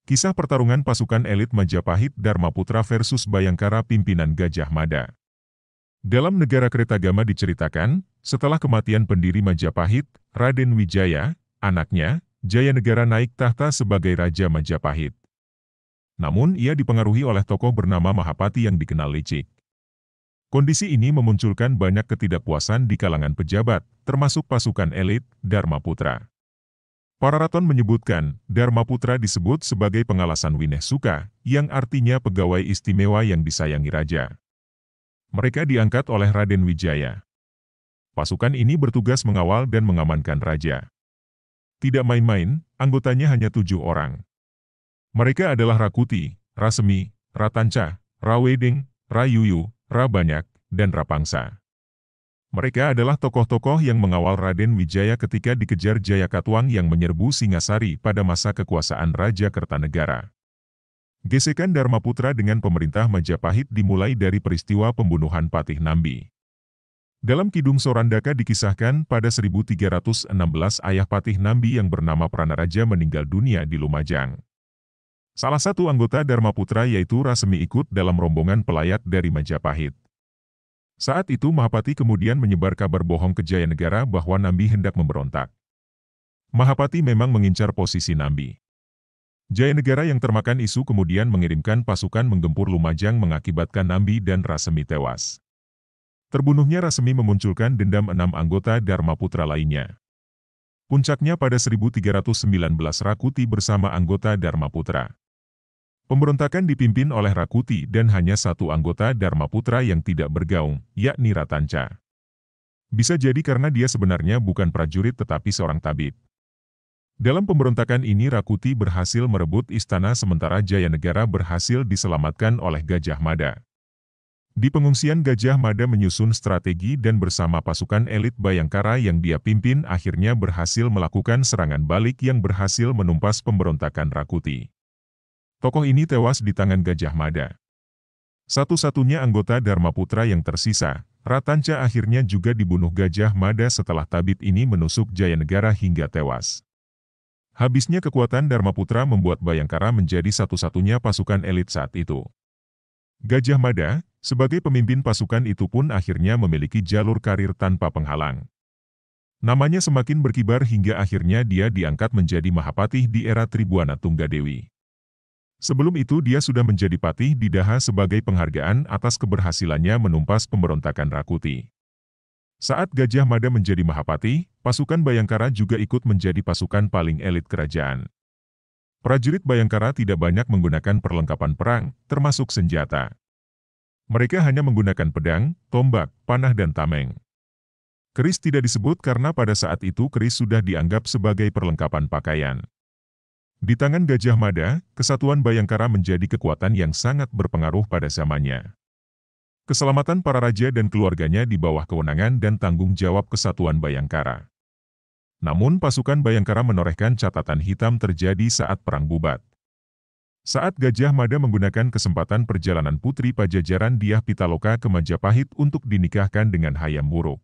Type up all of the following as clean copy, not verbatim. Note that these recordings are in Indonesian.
Kisah pertarungan pasukan elit Majapahit Dharmaputra versus Bayangkara pimpinan Gajah Mada. Dalam Negara Kertagama diceritakan, setelah kematian pendiri Majapahit, Raden Wijaya, anaknya, Jayanegara naik tahta sebagai Raja Majapahit. Namun ia dipengaruhi oleh tokoh bernama Mahapati yang dikenal licik. Kondisi ini memunculkan banyak ketidakpuasan di kalangan pejabat, termasuk pasukan elit, Dharmaputra. Para raton menyebutkan, Dharmaputra disebut sebagai pengalasan Wineh Suka, yang artinya pegawai istimewa yang disayangi raja. Mereka diangkat oleh Raden Wijaya. Pasukan ini bertugas mengawal dan mengamankan raja. Tidak main-main, anggotanya hanya 7 orang. Mereka adalah Rakuti, Rasemi, Ratanca, Raweding, Rayuyu, Rabanyak, dan Rapangsa. Mereka adalah tokoh-tokoh yang mengawal Raden Wijaya ketika dikejar Jayakatwang yang menyerbu Singasari pada masa kekuasaan Raja Kertanegara. Gesekan Dharmaputra dengan pemerintah Majapahit dimulai dari peristiwa pembunuhan Patih Nambi. Dalam Kidung Sorandaka dikisahkan pada 1316 ayah Patih Nambi yang bernama Pranaraja meninggal dunia di Lumajang. Salah satu anggota Dharmaputra yaitu Rasemi ikut dalam rombongan pelayat dari Majapahit. Saat itu Mahapati kemudian menyebar kabar bohong ke Jayanegara bahwa Nambi hendak memberontak. Mahapati memang mengincar posisi Nambi. Jayanegara yang termakan isu kemudian mengirimkan pasukan menggempur Lumajang mengakibatkan Nambi dan Rasemi tewas. Terbunuhnya Rasemi memunculkan dendam 6 anggota Dharmaputra lainnya. Puncaknya pada 1319 Rakuti bersama anggota Dharmaputra. Pemberontakan dipimpin oleh Rakuti dan hanya 1 anggota Dharmaputra yang tidak bergaung, yakni Ratanca. Bisa jadi karena dia sebenarnya bukan prajurit tetapi seorang tabib. Dalam pemberontakan ini Rakuti berhasil merebut istana sementara Jayanegara berhasil diselamatkan oleh Gajah Mada. Di pengungsian Gajah Mada menyusun strategi dan bersama pasukan elit Bayangkara yang dia pimpin akhirnya berhasil melakukan serangan balik yang berhasil menumpas pemberontakan Rakuti. Tokoh ini tewas di tangan Gajah Mada. Satu-satunya anggota Dharmaputra yang tersisa, Ratanca akhirnya juga dibunuh Gajah Mada setelah tabib ini menusuk Jayanegara hingga tewas. Habisnya kekuatan Dharmaputra membuat Bayangkara menjadi satu-satunya pasukan elit saat itu. Gajah Mada, sebagai pemimpin pasukan itu pun akhirnya memiliki jalur karir tanpa penghalang. Namanya semakin berkibar hingga akhirnya dia diangkat menjadi Mahapatih di era Tribuana Tunggadewi. Sebelum itu dia sudah menjadi patih di Daha sebagai penghargaan atas keberhasilannya menumpas pemberontakan Rakuti. Saat Gajah Mada menjadi Mahapatih, pasukan Bayangkara juga ikut menjadi pasukan paling elit kerajaan. Prajurit Bayangkara tidak banyak menggunakan perlengkapan perang, termasuk senjata. Mereka hanya menggunakan pedang, tombak, panah dan tameng. Keris tidak disebut karena pada saat itu keris sudah dianggap sebagai perlengkapan pakaian. Di tangan Gajah Mada, kesatuan Bayangkara menjadi kekuatan yang sangat berpengaruh pada zamannya. Keselamatan para raja dan keluarganya di bawah kewenangan dan tanggung jawab kesatuan Bayangkara. Namun pasukan Bayangkara menorehkan catatan hitam terjadi saat Perang Bubat. Saat Gajah Mada menggunakan kesempatan perjalanan Putri Pajajaran Dyah Pitaloka ke Majapahit untuk dinikahkan dengan Hayam Wuruk.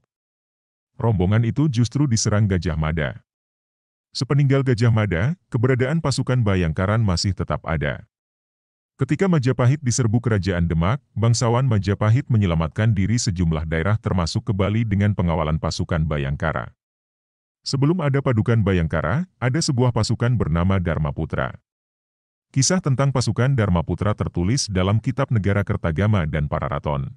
Rombongan itu justru diserang Gajah Mada. Sepeninggal Gajah Mada, keberadaan pasukan Bayangkara masih tetap ada. Ketika Majapahit diserbu Kerajaan Demak, bangsawan Majapahit menyelamatkan diri sejumlah daerah termasuk ke Bali dengan pengawalan pasukan Bayangkara. Sebelum ada Padukan Bayangkara, ada sebuah pasukan bernama Dharmaputra. Kisah tentang pasukan Dharmaputra tertulis dalam Kitab Negara Kertagama dan Para Raton.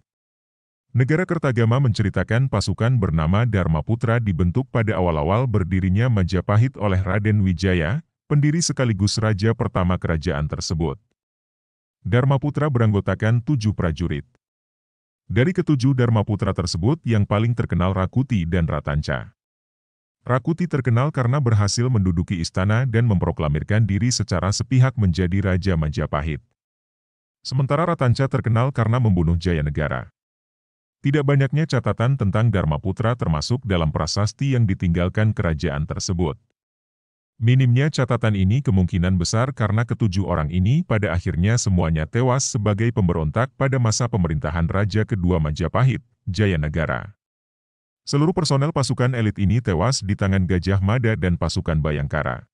Negara Kertagama menceritakan pasukan bernama Dharmaputra dibentuk pada awal-awal berdirinya Majapahit oleh Raden Wijaya, pendiri sekaligus raja pertama kerajaan tersebut. Dharmaputra beranggotakan 7 prajurit. Dari ke-7 Dharmaputra tersebut yang paling terkenal Rakuti dan Ratanca. Rakuti terkenal karena berhasil menduduki istana dan memproklamirkan diri secara sepihak menjadi Raja Majapahit. Sementara Ratanca terkenal karena membunuh Jayanegara. Tidak banyaknya catatan tentang Dharmaputra termasuk dalam prasasti yang ditinggalkan kerajaan tersebut. Minimnya catatan ini kemungkinan besar karena ke-7 orang ini pada akhirnya semuanya tewas sebagai pemberontak pada masa pemerintahan Raja kedua Majapahit, Jayanegara. Seluruh personel pasukan elit ini tewas di tangan Gajah Mada dan pasukan Bayangkara.